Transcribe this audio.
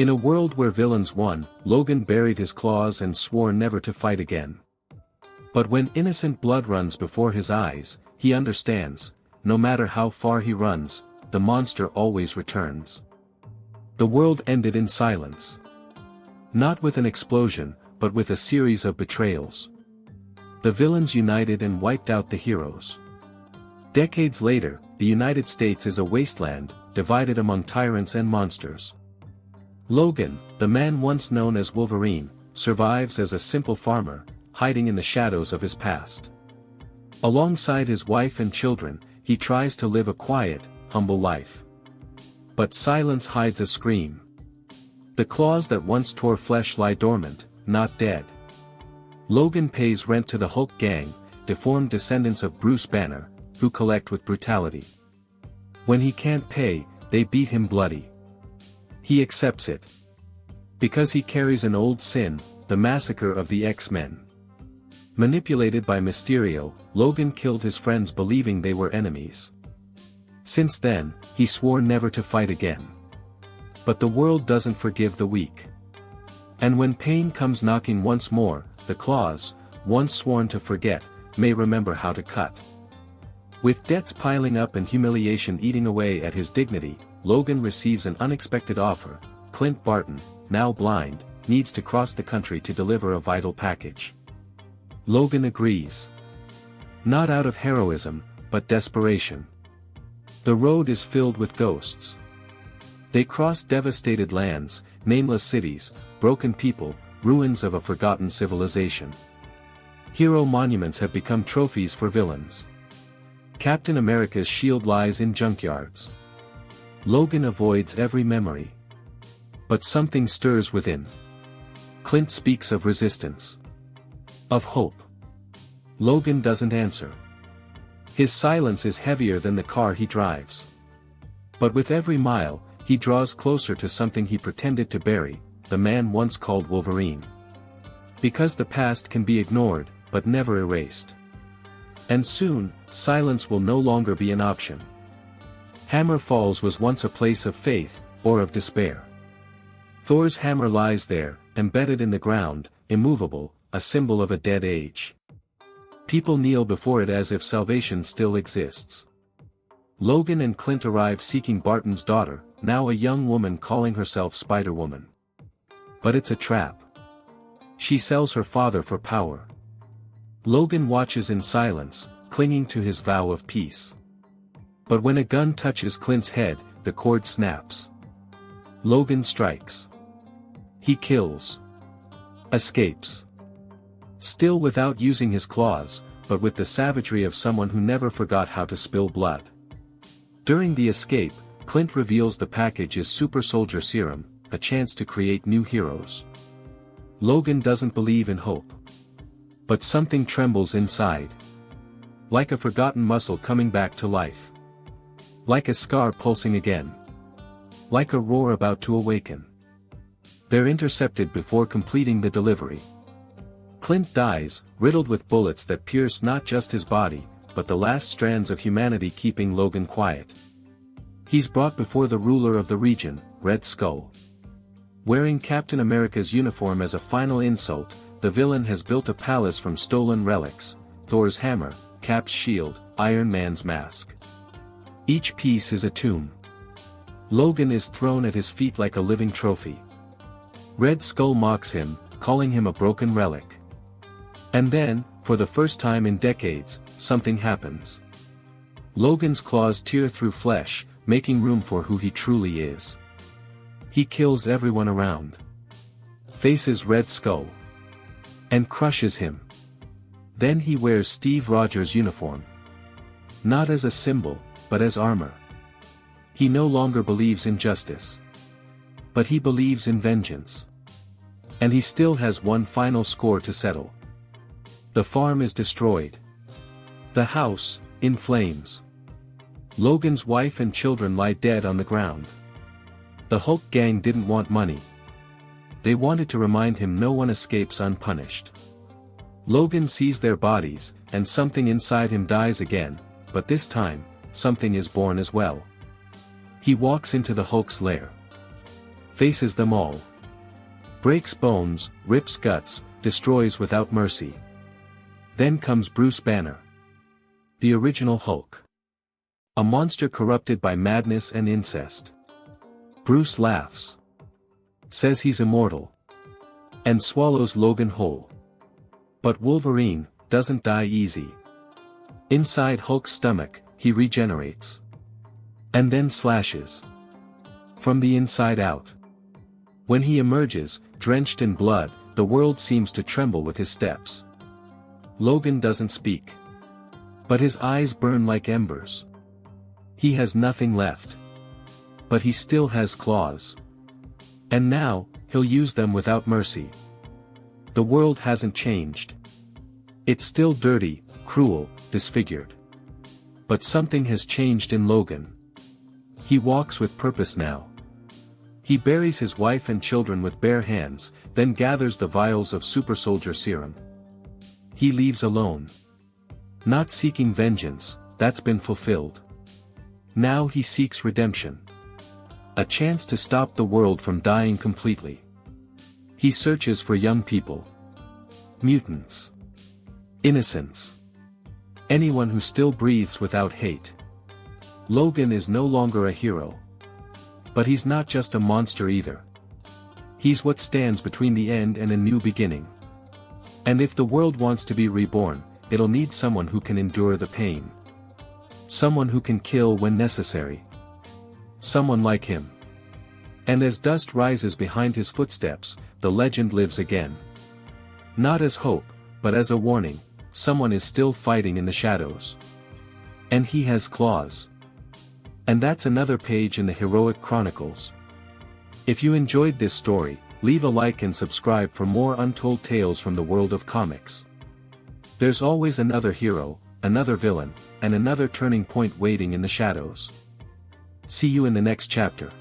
In a world where villains won, Logan buried his claws and swore never to fight again. But when innocent blood runs before his eyes, he understands, no matter how far he runs, the monster always returns. The world ended in silence. Not with an explosion, but with a series of betrayals. The villains united and wiped out the heroes. Decades later, the United States is a wasteland, divided among tyrants and monsters. Logan, the man once known as Wolverine, survives as a simple farmer, hiding in the shadows of his past. Alongside his wife and children, he tries to live a quiet, humble life. But silence hides a scream. The claws that once tore flesh lie dormant, not dead. Logan pays rent to the Hulk gang, deformed descendants of Bruce Banner, who collect with brutality. When he can't pay, they beat him bloody. He accepts it. Because he carries an old sin, the massacre of the X-Men. Manipulated by Mysterio, Logan killed his friends believing they were enemies. Since then, he swore never to fight again. But the world doesn't forgive the weak. And when pain comes knocking once more, the claws, once sworn to forget, may remember how to cut. With debts piling up and humiliation eating away at his dignity, Logan receives an unexpected offer. Clint Barton, now blind, needs to cross the country to deliver a vital package. Logan agrees. Not out of heroism, but desperation. The road is filled with ghosts. They cross devastated lands, nameless cities, broken people, ruins of a forgotten civilization. Hero monuments have become trophies for villains. Captain America's shield lies in junkyards. Logan avoids every memory. But something stirs within. Clint speaks of resistance. Of hope. Logan doesn't answer. His silence is heavier than the car he drives. But with every mile, he draws closer to something he pretended to bury, the man once called Wolverine. Because the past can be ignored, but never erased. And soon, silence will no longer be an option. Hammer Falls was once a place of faith, or of despair. Thor's hammer lies there, embedded in the ground, immovable, a symbol of a dead age. People kneel before it as if salvation still exists. Logan and Clint arrive seeking Barton's daughter, now a young woman calling herself Spider-Woman. But it's a trap. She sells her father for power. Logan watches in silence, clinging to his vow of peace. But when a gun touches Clint's head, the cord snaps. Logan strikes. He kills. Escapes. Still without using his claws, but with the savagery of someone who never forgot how to spill blood. During the escape, Clint reveals the package is Super Soldier Serum, a chance to create new heroes. Logan doesn't believe in hope. But something trembles inside. Like a forgotten muscle coming back to life. Like a scar pulsing again. Like a roar about to awaken. They're intercepted before completing the delivery. Clint dies, riddled with bullets that pierce not just his body, but the last strands of humanity keeping Logan quiet. He's brought before the ruler of the region, Red Skull. Wearing Captain America's uniform as a final insult, the villain has built a palace from stolen relics, Thor's hammer, Cap's shield, Iron Man's mask. Each piece is a tomb. Logan is thrown at his feet like a living trophy. Red Skull mocks him, calling him a broken relic. And then, for the first time in decades, something happens. Logan's claws tear through flesh, making room for who he truly is. He kills everyone around. Faces Red Skull. And crushes him. Then he wears Steve Rogers' uniform. Not as a symbol, but as armor. He no longer believes in justice. But he believes in vengeance. And he still has one final score to settle. The farm is destroyed. The house, in flames. Logan's wife and children lie dead on the ground. The Hulk gang didn't want money. They wanted to remind him no one escapes unpunished. Logan sees their bodies, and something inside him dies again, but this time, something is born as well. He walks into the Hulk's lair. faces them all. Breaks bones, rips guts, destroys without mercy. Then comes Bruce Banner. The original Hulk. A monster corrupted by madness and incest. Bruce laughs. Says he's immortal. And swallows Logan whole. But Wolverine doesn't die easy. Inside Hulk's stomach, he regenerates. And then slashes. From the inside out. When he emerges, drenched in blood, the world seems to tremble with his steps. Logan doesn't speak. But his eyes burn like embers. He has nothing left. But he still has claws. And now, he'll use them without mercy. The world hasn't changed. It's still dirty, cruel, disfigured. But something has changed in Logan. He walks with purpose now. He buries his wife and children with bare hands, then gathers the vials of super soldier serum. He leaves alone. Not seeking vengeance, that's been fulfilled. Now he seeks redemption. A chance to stop the world from dying completely. He searches for young people. Mutants. Innocents. Anyone who still breathes without hate. Logan is no longer a hero. But he's not just a monster either. He's what stands between the end and a new beginning. And if the world wants to be reborn, it'll need someone who can endure the pain. Someone who can kill when necessary. Someone like him. And as dust rises behind his footsteps, the legend lives again. Not as hope, but as a warning, someone is still fighting in the shadows. And he has claws. And that's another page in the Heroic Chronicles. If you enjoyed this story, leave a like and subscribe for more untold tales from the world of comics. There's always another hero, another villain, and another turning point waiting in the shadows. See you in the next chapter.